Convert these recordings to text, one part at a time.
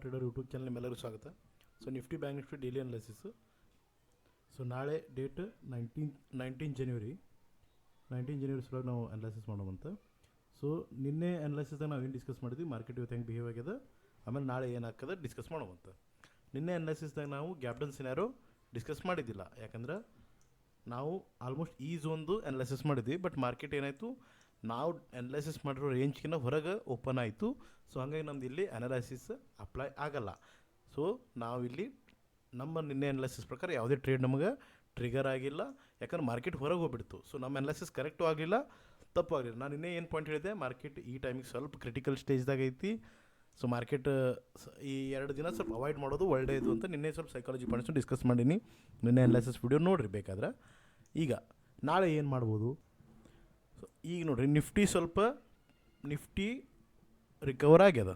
Trader YouTube channel ನಿಮ್ಮೆಲ್ಲರಿಗೂ ಸ್ವಾಗತ. So Nifty bank Nifty daily analysis. So ನಾಳೆ date 19 ಜನವರಿ ಸಲುವಾಗಿ ನಾವು ಅನಾಲಿಸಿಸ್ ಮಾಡೋವಂತ. ಸೊ ನಿನ್ನೆ ಅನಾಲಿಸಿಸ್ದಾಗ ನಾವು ಏನು ಡಿಸ್ಕಸ್ ಮಾಡಿದ್ವಿ, ಮಾರ್ಕೆಟ್ ಇವತ್ತು ಹೆಂಗೆ ಬಿಹೇವ್ ಆಗ್ಯದ, ಆಮೇಲೆ ನಾಳೆ ಏನಾಗ್ತದೆ ಡಿಸ್ಕಸ್ ಮಾಡೋವಂತ. ನಿನ್ನೆ ಅನಾಲಿಸಿಸ್ದಾಗ ನಾವು ಗ್ಯಾಪ್ ಡೌನ್ ಸಿನಾರೋ ಡಿಸ್ಕಸ್ ಮಾಡಿದ್ದಿಲ್ಲ, ಯಾಕಂದ್ರೆ ನಾವು ಆಲ್ಮೋಸ್ಟ್ ಈ ಝೋನ್ದು ಅನಾಲಿಸಿಸ್ ಮಾಡಿದ್ವಿ. ಬಟ್ ಮಾರ್ಕೆಟ್ ಏನಾಯಿತು, ನಾವು ಅನಾಲಿಸಿಸ್ ಮಾಡಿರೋ ರೇಂಜ್ಗಿಂತ ಹೊರಗೆ ಓಪನ್ ಆಯಿತು. ಸೊ ಹಾಗಾಗಿ ನಮ್ದು ಇಲ್ಲಿ ಅನಾಲಿಸಿಸ್ ಅಪ್ಲೈ ಆಗಲ್ಲ. ಸೊ ನಾವಿಲ್ಲಿ ನಮ್ಮ ನಿನ್ನೆ ಅನಾಲಿಸಿಸ್ ಪ್ರಕಾರ ಯಾವುದೇ ಟ್ರೇಡ್ ನಮಗೆ ಟ್ರಿಗರ್ ಆಗಿಲ್ಲ, ಯಾಕಂದ್ರೆ ಮಾರ್ಕೆಟ್ ಹೊರಗೆ ಹೋಗ್ಬಿಡ್ತು. ಸೊ ನಮ್ಮ ಅನಾಲಿಸಿಸ್ ಕರೆಕ್ಟು ಆಗಲಿಲ್ಲ, ತಪ್ಪು ಆಗಲಿಲ್ಲ. ನಾನು ನಿನ್ನೆ ಏನು ಪಾಯಿಂಟ್ ಹೇಳಿದೆ, ಮಾರ್ಕೆಟ್ ಈ ಟೈಮಿಗೆ ಸ್ವಲ್ಪ ಕ್ರಿಟಿಕಲ್ ಸ್ಟೇಜ್ದಾಗ ಐತಿ. ಸೊ ಮಾರ್ಕೆಟ್ ಈ 2 ದಿನ ಸ್ವಲ್ಪ ಅವಾಯ್ಡ್ ಮಾಡೋದು ಒಳ್ಳೆಯದು ಅಂತ ನಿನ್ನೆ ಸ್ವಲ್ಪ ಸೈಕಾಲಜಿ ಪಾಯಿಂಟ್ಸ್ ಡಿಸ್ಕಸ್ ಮಾಡೀನಿ. ನಿನ್ನೆ ಅನಾಲಿಸಿಸ್ ವಿಡಿಯೋ ನೋಡಿರಿ ಬೇಕಾದ್ರೆ. ಈಗ ನಾಳೆ ಏನು ಮಾಡ್ಬೋದು, ಸೊ ಈಗ ನೋಡಿರಿ, ನಿಫ್ಟಿ ರಿಕವರ್ ಆಗ್ಯದ,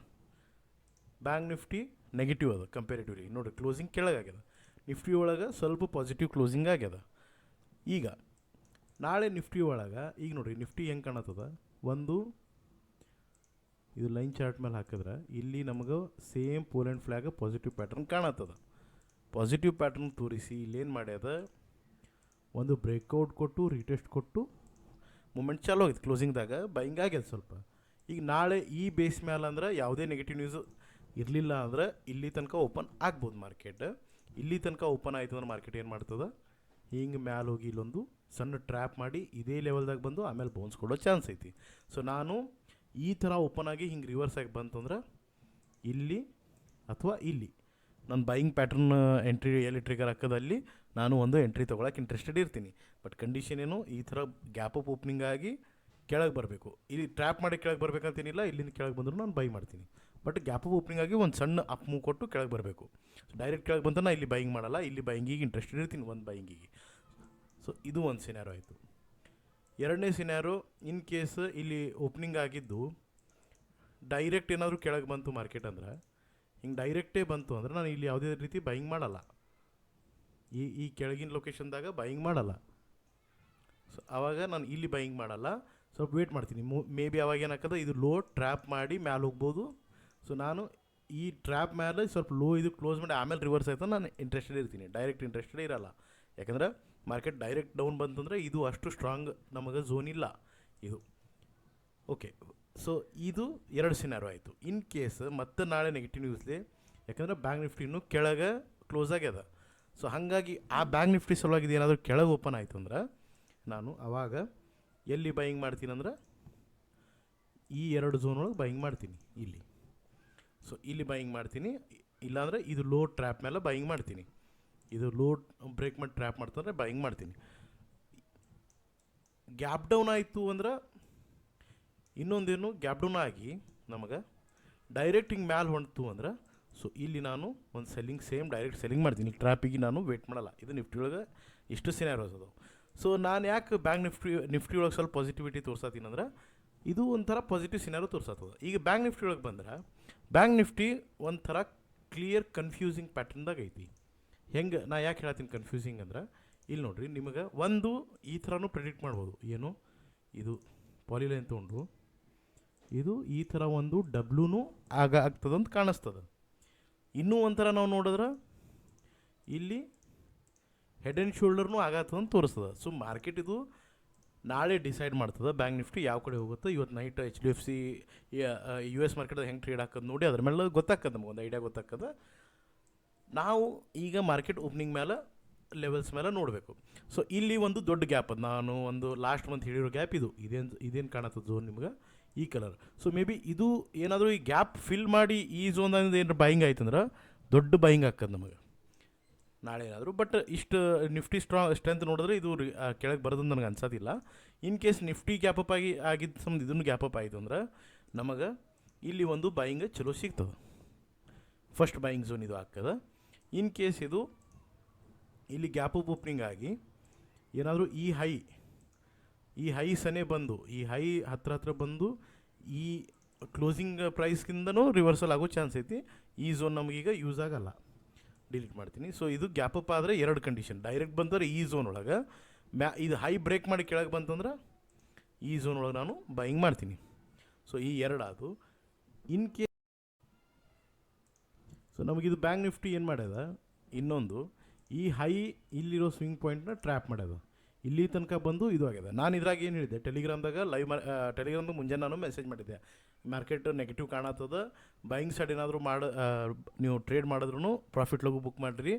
ಬ್ಯಾಂಕ್ ನಿಫ್ಟಿ ನೆಗೆಟಿವ್ ಅದ ಕಂಪೇರಿಟಿವ್ಲಿ. ನೋಡಿರಿ ಕ್ಲೋಸಿಂಗ್ ಕೆಳಗಾಗ್ಯದ, ನಿಫ್ಟಿ ಒಳಗೆ ಸ್ವಲ್ಪ ಪಾಸಿಟಿವ್ ಕ್ಲೋಸಿಂಗ್ ಆಗ್ಯದ. ಈಗ ನಾಳೆ ನಿಫ್ಟಿ ಒಳಗೆ ಈಗ ನೋಡಿರಿ ನಿಫ್ಟಿ ಹೆಂಗೆ ಕಾಣತ್ತದ, ಒಂದು ಇದು ಲೈನ್ ಚಾರ್ಟ್ ಮೇಲೆ ಹಾಕಿದ್ರೆ ಇಲ್ಲಿ ನಮಗೆ same pole and flag positive pattern ಕಾಣತ್ತದ. ಪಾಸಿಟಿವ್ ಪ್ಯಾಟ್ರನ್ ತೋರಿಸಿ ಇಲ್ಲೇನು ಮಾಡ್ಯದ, ಒಂದು ಬ್ರೇಕ್ಔಟ್ ಕೊಟ್ಟು ರೀಟೆಸ್ಟ್ ಕೊಟ್ಟು ಮೂಮೆಂಟ್ ಚಾಲೂ ಆಗಿತ್ತು. ಕ್ಲೋಸಿಂಗ್ದಾಗ ಬೈಂಗ್ ಆಗ್ಯದ ಸ್ವಲ್ಪ. ಈಗ ನಾಳೆ ಈ ಬೇಸ್ ಮೇಲೆ ಅಂದ್ರೆ ಯಾವುದೇ ನೆಗೆಟಿವ್ ನ್ಯೂಸ್ ಇರಲಿಲ್ಲ ಅಂದ್ರೆ ಇಲ್ಲಿ ತನಕ ಓಪನ್ ಆಗ್ಬೋದು ಮಾರ್ಕೆಟ್. ಇಲ್ಲಿ ತನಕ ಓಪನ್ ಆಯಿತು ಅಂದ್ರೆ ಮಾರ್ಕೆಟ್ ಏನು ಮಾಡ್ತದೆ, ಹಿಂಗೆ ಮ್ಯಾಲೆ ಹೋಗಿ ಇಲ್ಲೊಂದು ಸಣ್ಣ ಟ್ರ್ಯಾಪ್ ಮಾಡಿ ಇದೇ ಲೆವೆಲ್ದಾಗ ಬಂದು ಆಮೇಲೆ ಬೌನ್ಸ್ ಕೊಡೋ ಚಾನ್ಸ್ ಐತಿ. ಸೊ ನಾನು ಈ ಥರ ಓಪನ್ ಆಗಿ ಹಿಂಗೆ ರಿವರ್ಸ್ ಆಗಿ ಬಂತಂದ್ರೆ ಇಲ್ಲಿ ಅಥವಾ ಇಲ್ಲಿ ನನ್ನ ಬೈಯಿಂಗ್ ಪ್ಯಾಟ್ರನ್ ಎಂಟ್ರಿ ಎಲ್ಲಿ ಟ್ರಿಗರ್ ಹಾಕೋದಲ್ಲಿ ನಾನು ಒಂದು ಎಂಟ್ರಿ ತೊಗೊಳಕ್ಕೆ ಇಂಟ್ರೆಸ್ಟೆಡ್ ಇರ್ತೀನಿ. ಬಟ್ ಕಂಡೀಷನ್ ಏನು, ಈ ಥರ ಗ್ಯಾಪ್ ಅಪ್ ಓಪನಿಂಗ್ ಆಗಿ ಕೆಳಗೆ ಬರಬೇಕು. ಇಲ್ಲಿ ಟ್ರ್ಯಾಪ್ ಮಾಡಿ ಕೆಳಗೆ ಬರಬೇಕಂತೇನಿಲ್ಲ, ಇಲ್ಲಿಂದ ಕೆಳಗೆ ಬಂದರೂ ನಾನು ಬೈ ಮಾಡ್ತೀನಿ. ಬಟ್ ಗ್ಯಾಪ್ ಅಪ್ ಓಪನಿಂಗ್ ಆಗಿ ಒಂದು ಸಣ್ಣ ಅಪ್ ಮೂವ್ ಕೊಟ್ಟು ಕೆಳಗೆ ಬರಬೇಕು. ಡೈರೆಕ್ಟ್ ಕೆಳಗೆ ಬಂತ ನಾನು ಇಲ್ಲಿ ಬೈಯಿಂಗ್ ಮಾಡಲ್ಲ, ಇಲ್ಲಿ ಬೈಯಿಂಗಿಗೆ ಇಂಟ್ರೆಸ್ಟೆಡ್ ಇರ್ತೀನಿ, ಒಂದು ಬೈಯಿಂಗಿಗೆ. ಸೊ ಇದು ಒಂದು ಸಿನಾರೋ ಆಯಿತು. ಎರಡನೇ ಸಿನಾರೋ, ಇನ್ ಕೇಸ್ ಇಲ್ಲಿ ಓಪನಿಂಗ್ ಆಗಿದ್ದು ಡೈರೆಕ್ಟ್ ಏನಾದರೂ ಕೆಳಗೆ ಬಂತು ಮಾರ್ಕೆಟ್ ಅಂದ್ರೆ, ಹಿಂಗೆ ಡೈರೆಕ್ಟೇ ಬಂತು ಅಂದ್ರೆ ನಾನು ಇಲ್ಲಿ ಯಾವುದೇ ರೀತಿ ಬೈಯಿಂಗ್ ಮಾಡಲ್ಲ, ಈ ಕೆಳಗಿನ ಲೊಕೇಶನ್ದಾಗ ಬೈಯಿಂಗ್ ಮಾಡಲ್ಲ. ಸೊ ಆವಾಗ ನಾನು ಇಲ್ಲಿ ಬೈಯಿಂಗ್ ಮಾಡಲ್ಲ, ಸ್ವಲ್ಪ ವೇಟ್ ಮಾಡ್ತೀನಿ. ಮೇ ಬಿ ಅವಾಗ ಏನಾಗ್ತದೆ, ಇದು ಲೋ ಟ್ರ್ಯಾಪ್ ಮಾಡಿ ಮ್ಯಾಲೆ ಹೋಗ್ಬೋದು. ಸೊ ನಾನು ಈ ಟ್ರ್ಯಾಪ್ ಮೇಲೆ ಸ್ವಲ್ಪ ಲೋ ಇದು ಕ್ಲೋಸ್ ಮಾಡಿ ಆಮೇಲೆ ರಿವರ್ಸ್ ಆಯ್ತು ನಾನು ಇಂಟ್ರೆಸ್ಟೆಡ್ ಇರ್ತೀನಿ, ಡೈರೆಕ್ಟ್ ಇಂಟ್ರೆಸ್ಟೆಡ್ ಇರಲ್ಲ. ಯಾಕಂದ್ರೆ ಮಾರ್ಕೆಟ್ ಡೈರೆಕ್ಟ್ ಡೌನ್ ಬಂತಂದರೆ ಇದು ಅಷ್ಟು ಸ್ಟ್ರಾಂಗ್ ನಮಗೆ ಝೋನ್ ಇಲ್ಲ ಇದು. ಓಕೆ, ಸೊ ಇದು 2 ಸಿನಾರೋ ಆಯಿತು. ಇನ್ ಕೇಸ್ ಮತ್ತೆ ನಾಳೆ ನೆಗೆಟಿವ್ ನ್ಯೂಸ್ಲಿ, ಯಾಕಂದರೆ ಬ್ಯಾಂಕ್ ನಿಫ್ಟಿ ಇನ್ನೂ ಕೆಳಗೆ ಕ್ಲೋಸ್ ಆಗ್ಯದ. ಸೊ ಹಾಗಾಗಿ ಆ ಬ್ಯಾಂಕ್ ನಿಫ್ಟಿ ಸಲುವಾಗಿ ಏನಾದರೂ ಕೆಳಗೆ ಓಪನ್ ಆಯಿತು ಅಂದ್ರೆ ನಾನು ಆವಾಗ ಎಲ್ಲಿ ಬೈಯಿಂಗ್ ಮಾಡ್ತೀನಿ ಅಂದ್ರೆ ಈ 2 ಝೋನ್ ಒಳಗೆ ಬೈಯಿಂಗ್ ಮಾಡ್ತೀನಿ ಇಲ್ಲಿ. ಸೊ ಇಲ್ಲಿ ಬೈಯಿಂಗ್ ಮಾಡ್ತೀನಿ, ಇಲ್ಲಾಂದರೆ ಇದು ಲೋ ಟ್ರ್ಯಾಪ್ ಮೇಲೆ ಬೈಯಿಂಗ್ ಮಾಡ್ತೀನಿ. ಇದು ಲೋ ಬ್ರೇಕ್ ಮಾಡಿ ಟ್ರ್ಯಾಪ್ ಮಾಡ್ತಂದ್ರೆ ಬೈಯಿಂಗ್ ಮಾಡ್ತೀನಿ. ಗ್ಯಾಪ್ ಡೌನ್ ಆಯಿತು ಅಂದ್ರೆ ಇನ್ನೊಂದೇನು, ಗ್ಯಾಪ್ ಡೌನ್ ಆಗಿ ನಮಗೆ ಡೈರೆಕ್ಟ್ ಹಿಂಗೆ ಮ್ಯಾಲೆ ಹೊಂಟು ಅಂದ್ರೆ, ಸೊ ಇಲ್ಲಿ ನಾನು ಒಂದು ಸೆಲ್ಲಿಂಗ್ ಸೇಮ್ ಡೈರೆಕ್ಟ್ ಸೆಲ್ಲಿಂಗ್ ಮಾಡ್ತೀನಿ. ಟ್ರ್ಯಾಪಿಗೆ ನಾನು ವೇಟ್ ಮಾಡಲ್ಲ. ಇದು ನಿಫ್ಟಿ ಒಳಗೆ ಇಷ್ಟು ಸಿನಾರೋಸ್ ಅದಾವೆ. ಸೊ ನಾನು ಯಾಕೆ ಬ್ಯಾಂಕ್ ನಿಫ್ಟಿ ಒಳಗೆ ಸ್ವಲ್ಪ ಪಾಸಿಟಿವಿಟಿ ತೋರ್ಸತ್ತೀನಿ ಅಂದ್ರೆ, ಇದು ಒಂಥರ ಪಾಸಿಟಿವ್ ಸಿನಾರೋ ತೋರ್ಸತ್ತದ. ಈಗ ಬ್ಯಾಂಕ್ ನಿಫ್ಟಿ ಒಳಗೆ ಬಂದ್ರೆ, ಬ್ಯಾಂಕ್ ನಿಫ್ಟಿ ಒಂಥರ ಕ್ಲಿಯರ್ ಕನ್ಫ್ಯೂಸಿಂಗ್ ಪ್ಯಾಟ್ರನ್ದಾಗ ಐತಿ. ಹೆಂಗೆ ನಾ ಯಾಕೆ ಹೇಳ್ತೀನಿ ಕನ್ಫ್ಯೂಸಿಂಗ್ ಅಂದ್ರೆ, ಇಲ್ಲಿ ನೋಡಿರಿ, ನಿಮಗೆ ಒಂದು ಈ ಥರನೂ ಪ್ರೆಡಿಕ್ಟ್ ಮಾಡ್ಬೋದು. ಏನು, ಇದು ಪಾಲಿಲೈನ್ ತೊಗೊಂಡು ಇದು ಈ ಥರ ಒಂದು ಡಬ್ಲ್ಯೂನು ಆಗ್ತದಂತ ಕಾಣಿಸ್ತದೆ. ಇನ್ನೂ ಒಂಥರ ನಾವು ನೋಡಿದ್ರೆ ಇಲ್ಲಿ ಹೆಡ್ ಆ್ಯಂಡ್ ಶೋಲ್ಡರ್ನೂ ಆಗತ್ತದಂತ ತೋರಿಸ್ತದೆ. ಸೊ ಮಾರ್ಕೆಟ್ ಇದು ನಾಳೆ ಡಿಸೈಡ್ ಮಾಡ್ತದೆ ಬ್ಯಾಂಕ್ ನಿಫ್ಟಿ ಯಾವ ಕಡೆ ಹೋಗುತ್ತೆ. ಇವತ್ತು ನೈಟ್ HDFC US ಮಾರ್ಕೆಟ್ದಾಗ ಹೆಂಗೆ ಟ್ರೇಡ್ ಹಾಕೋದು ನೋಡಿ ಅದ್ರ ಮೇಲೆ ಗೊತ್ತಾಗ್ತದೆ, ನಮಗೆ ಒಂದು ಐಡಿಯಾ ಗೊತ್ತಾಗ್ತದೆ. ನಾವು ಈಗ ಮಾರ್ಕೆಟ್ ಓಪನಿಂಗ್ ಮೇಲೆ ಲೆವೆಲ್ಸ್ ಮೇಲೆ ನೋಡಬೇಕು. ಸೊ ಇಲ್ಲಿ ಒಂದು ದೊಡ್ಡ ಗ್ಯಾಪ್ ಅದು, ನಾನು ಒಂದು ಲಾಸ್ಟ್ ಮಂತ್ ಹೇಳಿರೋ ಗ್ಯಾಪ್ ಇದು. ಇದೇನು ಕಾಣತ್ತದ ಝೋನ್ ನಿಮ್ಗೆ ಈ ಕಲರ್. ಸೊ ಮೇ ಬಿ ಇದು ಏನಾದರೂ ಈ ಗ್ಯಾಪ್ ಫಿಲ್ ಮಾಡಿ ಈ ಝೋನ್ದಾಗ ಏನಾದ್ರು ಬೈಯಿಂಗ್ ಆಯ್ತಂದ್ರೆ ದೊಡ್ಡ ಬೈಯಿಂಗ್ ಆಗ್ತದೆ ನಮಗೆ ನಾಳೆ ಏನಾದರೂ. ಬಟ್ ಇಷ್ಟು ನಿಫ್ಟಿ ಸ್ಟ್ರೆಂತ್ ನೋಡಿದ್ರೆ ಇದು ಕೆಳಗೆ ಬರೋದು ನನಗೆ ಅನ್ಸೋದಿಲ್ಲ. In case Nifty gap up ಆಗಿದ್ದು ಸಂಬಂಧ ಇದನ್ನು ಗ್ಯಾಪ್ ಅಪ್ ಆಯಿತು ಅಂದ್ರೆ ನಮಗೆ ಇಲ್ಲಿ ಒಂದು ಬೈಯಿಂಗ್ ಚಲೋ ಸಿಗ್ತದೆ. ಫಸ್ಟ್ ಬೈಯಿಂಗ್ ಝೋನ್ ಇದು ಆಗ್ತದೆ. ಇನ್ ಕೇಸ್ ಇದು ಇಲ್ಲಿ ಗ್ಯಾಪ್ ಅಪ್ ಓಪನಿಂಗ್ ಆಗಿ ಏನಾದರೂ ಈ ಹೈ ಸನೇ ಬಂದು, ಈ ಹೈ ಹತ್ರ ಬಂದು ಈ ಕ್ಲೋಸಿಂಗ್ ಪ್ರೈಸ್ಗಿಂತನೂ ರಿವರ್ಸಲ್ ಆಗೋ ಚಾನ್ಸ್ ಐತಿ. ಈ ಝೋನ್ ನಮಗೀಗ ಯೂಸ್ ಆಗಲ್ಲ, ಡಿಲೀಟ್ ಮಾಡ್ತೀನಿ. ಸೊ ಇದು ಗ್ಯಾಪ್ ಅಪ್ ಆದರೆ 2 ಕಂಡೀಷನ್. ಡೈರೆಕ್ಟ್ ಬಂದರೆ ಈ ಝೋನ್ ಒಳಗೆ ಇದು ಹೈ ಬ್ರೇಕ್ ಮಾಡಿ ಕೆಳಗೆ ಬಂತಂದ್ರೆ ಈ ಝೋನ್ ಒಳಗೆ ನಾನು ಬೈಯಿಂಗ್ ಮಾಡ್ತೀನಿ. ಸೊ ಈ 2 ಆದವು. ಇನ್ ಕೇಸ್ ಸೊ ನಮಗಿದು ಬ್ಯಾಂಕ್ ನಿಫ್ಟಿ ಏನು ಮಾಡ್ಯದ, ಇನ್ನೊಂದು ಈ ಹೈ ಇಲ್ಲಿರೋ ಸ್ವಿಂಗ್ ಪಾಯಿಂಟ್ನ ಟ್ರ್ಯಾಪ್ ಮಾಡ್ಯದ, ಇಲ್ಲಿ ತನಕ ಬಂದು ಇದು ಆಗ್ಯದ. ನಾನು ಇದ್ರಾಗ ಏನು ಹೇಳಿದೆ, ಟೆಲಿಗ್ರಾಮ್ದಾಗ ಟೆಲಿಗ್ರಾಮ್ದಾಗ ಮುಂಜಾನೆ ನಾನು ಮೆಸೇಜ್ ಮಾಡಿದ್ದೆ, ಮಾರ್ಕೆಟ್ ನೆಗೆಟಿವ್ ಕಾಣತ್ತದ, ಬೈಯಿಂಗ್ ಸೈಡ್ ಏನಾದರೂ ನೀವು ಟ್ರೇಡ್ ಮಾಡಿದ್ರೂ ಪ್ರಾಫಿಟ್ ಲಗು ಬುಕ್ ಮಾಡಿರಿ,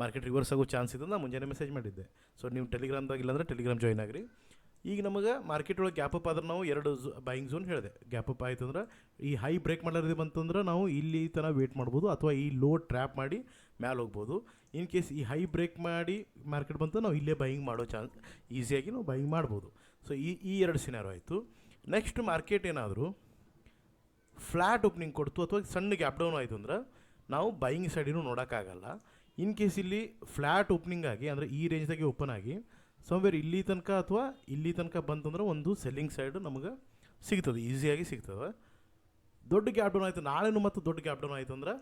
ಮಾರ್ಕೆಟ್ ರಿವರ್ಸ್ ಆಗೋ ಚಾನ್ಸ್ ಇದೆ ನಾನು ಮುಂಜಾನೆ ಮೆಸೇಜ್ ಮಾಡಿದ್ದೆ. ಸೊ ನೀವು ಟೆಲಿಗ್ರಾಮ್ದಾಗ ಇಲ್ಲಾಂದ್ರೆ ಟೆಲಿಗ್ರಾಮ್ ಜಾಯ್ನ್ ಆಗಿರಿ. ಈಗ ನಮಗೆ ಮಾರ್ಕೆಟ್ ಒಳಗೆ ಗ್ಯಾಪ್ ಅಪ್ ಆದ್ರೆ ನಾವು 2 ಬೈಯಿಂಗ್ ಝೋನ್ ಹೇಳಿದೆ. ಗ್ಯಾಪ್ ಅಪ್ ಆಯ್ತು ಅಂದ್ರೆ ಈ ಹೈ ಬ್ರೇಕ್ ಮಾಡಲಾರದೆ ಬಂತಂದ್ರೆ ನಾವು ಇಲ್ಲಿ ತನಕ ವೇಟ್ ಮಾಡ್ಬೋದು, ಅಥವಾ ಈ ಲೋ ಟ್ರ್ಯಾಪ್ ಮಾಡಿ ಮ್ಯಾಲೆ ಹೋಗ್ಬೋದು. ಇನ್ ಕೇಸ್ ಈ ಹೈ ಬ್ರೇಕ್ ಮಾಡಿ ಮಾರ್ಕೆಟ್ ಬಂತು ನಾವು ಇಲ್ಲೇ ಬೈಯಿಂಗ್ ಮಾಡೋ ಚಾನ್ಸ್, ಈಸಿಯಾಗಿ ನಾವು ಬೈಯಿಂಗ್ ಮಾಡ್ಬೋದು. ಸೊ ಈ 2 ಸಿನಾರೋ ಆಯಿತು. ನೆಕ್ಸ್ಟ್ ಮಾರ್ಕೆಟ್ ಏನಾದರೂ ಫ್ಲ್ಯಾಟ್ ಓಪನಿಂಗ್ ಕೊಡ್ತು ಅಥವಾ ಸಣ್ಣ ಗ್ಯಾಪ್ ಡೌನ್ ಆಯಿತು ಅಂದ್ರೆ ನಾವು ಬೈಯಿಂಗ್ ಸೈಡಿನೂ ನೋಡೋಕ್ಕಾಗಲ್ಲ. ಇನ್ ಕೇಸ್ ಇಲ್ಲಿ ಫ್ಲ್ಯಾಟ್ ಓಪನಿಂಗ್ ಆಗಿ ಅಂದರೆ ಈ ರೇಂಜ್ದಾಗೆ ಓಪನ್ ಆಗಿ ಸಮ್ವೇರ್ ಇಲ್ಲಿ ತನಕ ಅಥವಾ ಇಲ್ಲಿ ತನಕ ಬಂತಂದ್ರೆ ಒಂದು ಸೆಲ್ಲಿಂಗ್ ಸೈಡ್ ನಮಗೆ ಸಿಗ್ತದೆ, ಈಸಿಯಾಗಿ ಸಿಗ್ತದೆ. ದೊಡ್ಡ ಗ್ಯಾಪ್ ಡೌನ್ ಆಯಿತು ನಾಳೆನೂ ಮತ್ತು ದೊಡ್ಡ ಗ್ಯಾಪ್ ಡೌನ್ ಆಯಿತು ಅಂದ್ರೆ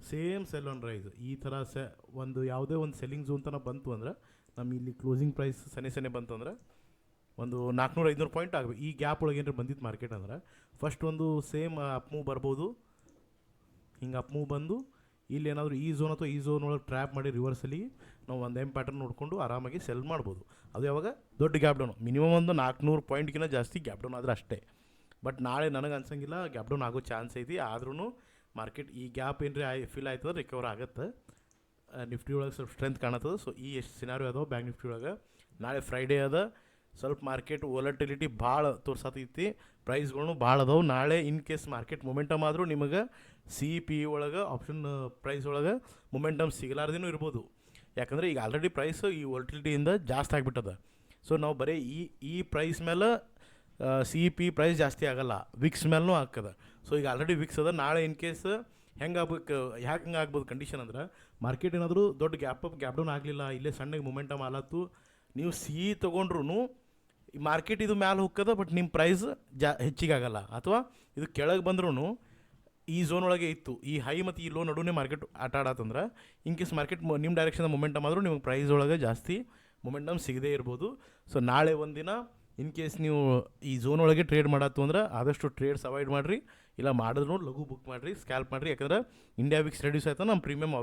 ಸೇಮ್ ಸೆಲ್ ಆನ್ ರೈಸ್ ಈ ಥರ ಒಂದು ಯಾವುದೇ ಒಂದು ಸೆಲ್ಲಿಂಗ್ ಝೋನ್ ತನಕ ಬಂತು ಅಂದ್ರೆ ನಮ್ಮ ಇಲ್ಲಿ ಕ್ಲೋಸಿಂಗ್ ಪ್ರೈಸ್ ಸನೆ ಬಂತು ಅಂದ್ರೆ ಒಂದು 400-500 ಪಾಯಿಂಟ್ ಆಗಬೇಕು. ಈ ಗ್ಯಾಪ್ ಒಳಗೆ ಏನಾರು ಬಂದಿತ್ತು ಮಾರ್ಕೆಟ್ ಅಂದ್ರೆ ಫಸ್ಟ್ ಒಂದು ಸೇಮ್ ಅಪ್ ಮೂವ್ ಬರ್ಬೋದು, ಹಿಂಗೆ ಅಪ್ ಮೂವ್ ಬಂದು ಇಲ್ಲಿ ಏನಾದರೂ ಈ ಝೋನ್ ಅಥವಾ ಈ ಝೋನ್ ಒಳಗೆ ಟ್ರ್ಯಾಪ್ ಮಾಡಿ ರಿವರ್ಸಲ್ಲಿ ನಾವು ಒಂದು ಪ್ಯಾಟರ್ನ್ ನೋಡಿಕೊಂಡು ಆರಾಮಾಗಿ ಸೆಲ್ ಮಾಡ್ಬೋದು. ಅದು ಯಾವಾಗ ದೊಡ್ಡ ಗ್ಯಾಪ್ ಡೌನ್, ಮಿನಿಮಮ್ ಒಂದು 400 ಪಾಯಿಂಟ್ಗಿಂತ ಜಾಸ್ತಿ ಗ್ಯಾಪ್ ಡೌನ್ ಆದರೆ ಅಷ್ಟೇ. ಬಟ್ ನಾಳೆ ನನಗೆ ಅನ್ಸಂಗಿಲ್ಲ ಗ್ಯಾಪ್ ಡೌನ್ ಆಗೋ ಚಾನ್ಸ್ ಐತಿ. ಆದ್ರೂ ಮಾರ್ಕೆಟ್ ಈ ಗ್ಯಾಪ್ ಏನ್ರಿ ಫೀಲ್ ಆಯ್ತದ ರಿಕವರ್ ಆಗುತ್ತೆ. ನಿಫ್ಟಿ ಒಳಗೆ ಸ್ವಲ್ಪ ಸ್ಟ್ರೆಂತ್ ಕಾಣತ್ತದ. ಸೊ ಈ ಎಷ್ಟು ಸಿನಾರಿಯೋ ಅದಾವೆ ಬ್ಯಾಂಕ್ ನಿಫ್ಟಿ ಒಳಗೆ. ನಾಳೆ ಫ್ರೈಡೇ ಅದ, ಸ್ವಲ್ಪ ಮಾರ್ಕೆಟ್ ವೊಲಟಿಲಿಟಿ ಭಾಳ ತೋರ್ಸತೈತಿ, ಪ್ರೈಸ್ಗಳು ಭಾಳ ಅದಾವೆ. ನಾಳೆ ಇನ್ ಕೇಸ್ ಮಾರ್ಕೆಟ್ ಮೊಮೆಂಟಮ್ ಆದರೂ ನಿಮಗೆ CPE ಒಳಗೆ ಆಪ್ಷನ್ ಪ್ರೈಸ್ ಒಳಗೆ ಮೊಮೆಂಟಮ್ ಸಿಗಲಾರ್ದೇನೂ ಇರ್ಬೋದು. ಯಾಕಂದರೆ ಈಗ ಆಲ್ರೆಡಿ ಪ್ರೈಸ್ ಈ ವೊಲಟಿಲಿಟಿಯಿಂದ ಜಾಸ್ತಿ ಆಗಿಬಿಟ್ಟದ. ಸೊ ನಾವು ಬರೀ ಈ ಪ್ರೈಸ್ ಮೇಲೆ CPE ಪ್ರೈಸ್ ಜಾಸ್ತಿ ಆಗಲ್ಲ, ವಿಕ್ಸ್ ಮೇಲೂ ಆಗ್ತದೆ. ಸೊ ಈಗ ಆಲ್ರೆಡಿ ವಿಕ್ಸ್ ಅದ. ನಾಳೆ ಇನ್ ಕೇಸ್ ಹೆಂಗೆ ಆಗ್ಬೇಕು, ಯಾಕೆ ಹಂಗೆ ಆಗ್ಬೋದು ಕಂಡೀಷನ್ ಅಂದ್ರೆ ಮಾರ್ಕೆಟ್ ಏನಾದರೂ ದೊಡ್ಡ ಗ್ಯಾಪ್ ಡೌನ್ ಆಗಲಿಲ್ಲ, ಇಲ್ಲೇ ಸಣ್ಣಗೆ ಮೊಮೆಂಟಮ್ ಆಲತ್ತು, ನೀವು CE ತೊಗೊಂಡ್ರು ಈ ಮಾರ್ಕೆಟ್ ಇದು ಮ್ಯಾಲೆ ಹೋಗ್ತದೆ ಬಟ್ ನಿಮ್ಮ ಪ್ರೈಸ್ ಹೆಚ್ಚಿಗೆ ಆಗಲ್ಲ. ಅಥವಾ ಇದು ಕೆಳಗೆ ಬಂದ್ರೂ ಈ ಝೋನ್ ಒಳಗೆ ಇತ್ತು, ಈ ಹೈ ಮತ್ತು ಈ ಲೋ ನಡುವೆ ಮಾರ್ಕೆಟ್ ಆಟ ಆಡತ್ತಂದ್ರೆ ಇನ್ ಕೇಸ್ ಮಾರ್ಕೆಟ್ ನಿಮ್ಮ ಡೈರೆಕ್ಷನ್ ಮೊಮೆಂಟಮ್ ಆದರೂ ನಿಮಗೆ ಪ್ರೈಸ್ ಒಳಗೆ ಜಾಸ್ತಿ ಮೊಮೆಂಟಮ್ ಸಿಗದೇ ಇರ್ಬೋದು. ಸೊ ನಾಳೆ ಒಂದಿನ ಇನ್ ಕೇಸ್ ನೀವು ಈ ಝೋನ್ ಒಳಗೆ ಟ್ರೇಡ್ ಮಾಡತ್ತು ಅಂದ್ರೆ ಆದಷ್ಟು ಟ್ರೇಡ್ಸ್ ಅವಾಯ್ಡ್ ಮಾಡಿರಿ, ಇಲ್ಲ ಮಾಡಿದ್ರು ಲಘು ಬುಕ್ ಮಾಡಿರಿ, ಸ್ಕ್ಯಾಲ್ಪ್ ಮಾಡಿರಿ. ಯಾಕಂದ್ರೆ ಇಂಡಿಯಾ ವಿಕ್ಸ್ ರೆಡ್ಯೂಸ್ ಆಯ್ತು ನಮ್ಮ ಪ್ರೀಮಿಯಮ್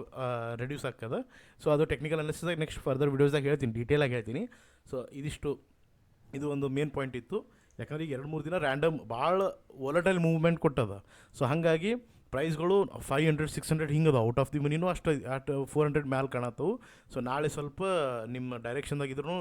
ರೆಡ್ಯೂಸ್ ಆಗ್ತದೆ. ಸೊ ಅದು ಟೆಕ್ನಿಕಲ್ ಅನಾಲಿಸಿಸ್ ನೆಕ್ಸ್ಟ್ ಫರ್ದರ್ ವೀಡಿಯೋಸ್ದಾಗ ಹೇಳ್ತೀನಿ, ಡೀಟೇಲಾಗಿ ಹೇಳ್ತೀನಿ. ಸೊ ಇದು ಒಂದು ಮೇನ್ ಪಾಯಿಂಟ್ ಇತ್ತು. ಯಾಕಂದರೆ ಈಗ 2-3 ದಿನ ರ್ಯಾಂಡಮ್ ಭಾಳ ವೊಲಟೈಲ್ ಮೂವ್ಮೆಂಟ್ ಕೊಟ್ಟದ. ಸೊ ಹಾಗಾಗಿ ಪ್ರೈಸ್ಗಳು 500-600 ಹಿಂಗದ, ಔಟ್ ಆಫ್ ದಿ ಮನಿನೂ ಅಷ್ಟು 400 ಮ್ಯಾಲೆ ಕಾಣತ್ತವು. ಸೊ ನಾಳೆ ಸ್ವಲ್ಪ ನಿಮ್ಮ ಡೈರೆಕ್ಷನ್ದಾಗಿದ್ರೂ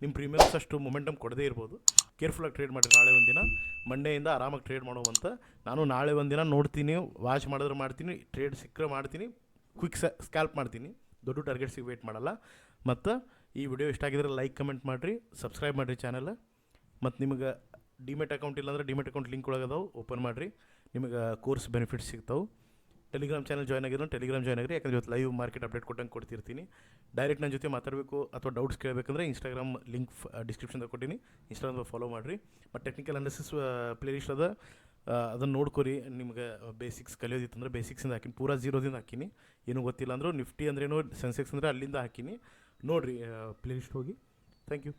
ನಿಮ್ಮ ಪ್ರೀಮಿಯಮ್ಸ್ ಅಷ್ಟು ಮೊಮೆಂಟಮ್ ಕೊಡದೇ ಇರ್ಬೋದು. ಕೇರ್ಫುಲ್ಲಾಗಿ ಟ್ರೇಡ್ ಮಾಡಿರಿ. ನಾಳೆ ಒಂದಿನ ಮಂಡೆಯಿಂದ ಆರಾಮಾಗಿ ಟ್ರೇಡ್ ಮಾಡುವಂತ. ನಾನು ನಾಳೆ ಒಂದಿನ ನೋಡ್ತೀನಿ, ವಾಚ್ ಮಾಡಿದ್ರೆ ಮಾಡ್ತೀನಿ, ಟ್ರೇಡ್ ಸಿಕ್ಕರೆ ಮಾಡ್ತೀನಿ, ಕ್ವಿಕ್ ಸ್ಕ್ಯಾಲ್ಪ್ ಮಾಡ್ತೀನಿ, ದೊಡ್ಡ ಟಾರ್ಗೆಟ್ಸಿಗೆ ವೇಟ್ ಮಾಡಲ್ಲ. ಮತ್ತು ಈ ವಿಡಿಯೋ ಇಷ್ಟ ಆಗಿದ್ರೆ ಲೈಕ್ ಕಮೆಂಟ್ ಮಾಡಿರಿ, ಸಬ್ಸ್ಕ್ರೈಬ್ ಮಾಡಿರಿ ಚಾನಲ್. ಮತ್ತು ನಿಮಗೆ ಡಿಮೆಟ್ ಅಕೌಂಟ್ ಇಲ್ಲಾಂದ್ರೆ ಡಿಮೆಟ್ ಅಕೌಂಟ್ ಲಿಂಕ್ ಒಳಗದಾವೆ, ಓಪನ್ ಮಾಡಿರಿ, ನಿಮಗೆ ಕೋರ್ಸ್ ಬೆನಿಫಿಟ್ಸ್ ಸಿಗ್ತಾವೆ. ಟೆಲಿಗ್ರಾಮ್ ಚಾನಲ್ ಜಾಯ್ನ್ ಆಗಿರೋ ಟೆಲಿಗ್ರಾಮ್ ಜಾಯ್ನ್ ಆಗಿರಿ. ಯಾಕಂದರೆ ಇವತ್ತು ಲೈವ್ ಮಾರ್ಕೆಟ್ ಅಪ್ಡೇಟ್ ಕೊಟ್ಟಂಗೆ ಕೊಡ್ತಿರ್ತೀನಿ. ಡೈರೆಕ್ಟ್ ನನ್ನ ಜೊತೆ ಮಾತಾಡಬೇಕು ಅಥವಾ ಡೌಟ್ಸ್ ಕೇಳಬೇಕಂದ್ರೆ ಇನ್ಸ್ಟಾಗ್ರಾಮ್ ಲಿಂಕ್ ಡಿಸ್ಕ್ರಿಪ್ಷನ್ದಾಗ ಕೊಟ್ಟಿನಿ, ಇನ್ಸ್ಟಾಗ್ರಾಮ್ದಾಗ ಫಾಲೋ ಮಾಡಿರಿ. ಮತ್ತು ಟೆಕ್ನಿಕಲ್ ಅನಾಲಿಸಿಸ್ ಪ್ಲೇಲಿಸ್ಟ್ ಅದ, ಅದನ್ನು ನೋಡ್ಕೊರಿ. ನಿಮ್ಗೆ ಬೇಸಿಕ್ಸ್ ಕಲಿಯೋದಿತ್ತಂದ್ರೆ ಬೇಸಿಕ್ಸಿಂದ ಹಾಕಿನಿ, ಪೂರಾ ಝೀರೋದಿಂದ ಹಾಕಿನಿ. ಏನೂ ಗೊತ್ತಿಲ್ಲ ಅಂದರೂ ನಿಫ್ಟಿ ಅಂದ್ರೇನು, ಸೆನ್ಸೆಕ್ಸ್ ಅಂದರೆ ಅಲ್ಲಿಂದ ಹಾಕಿನಿ. ನೋಡಿರಿ ಪ್ಲೇಲಿಸ್ಟ್ ಹೋಗಿ. Thank you.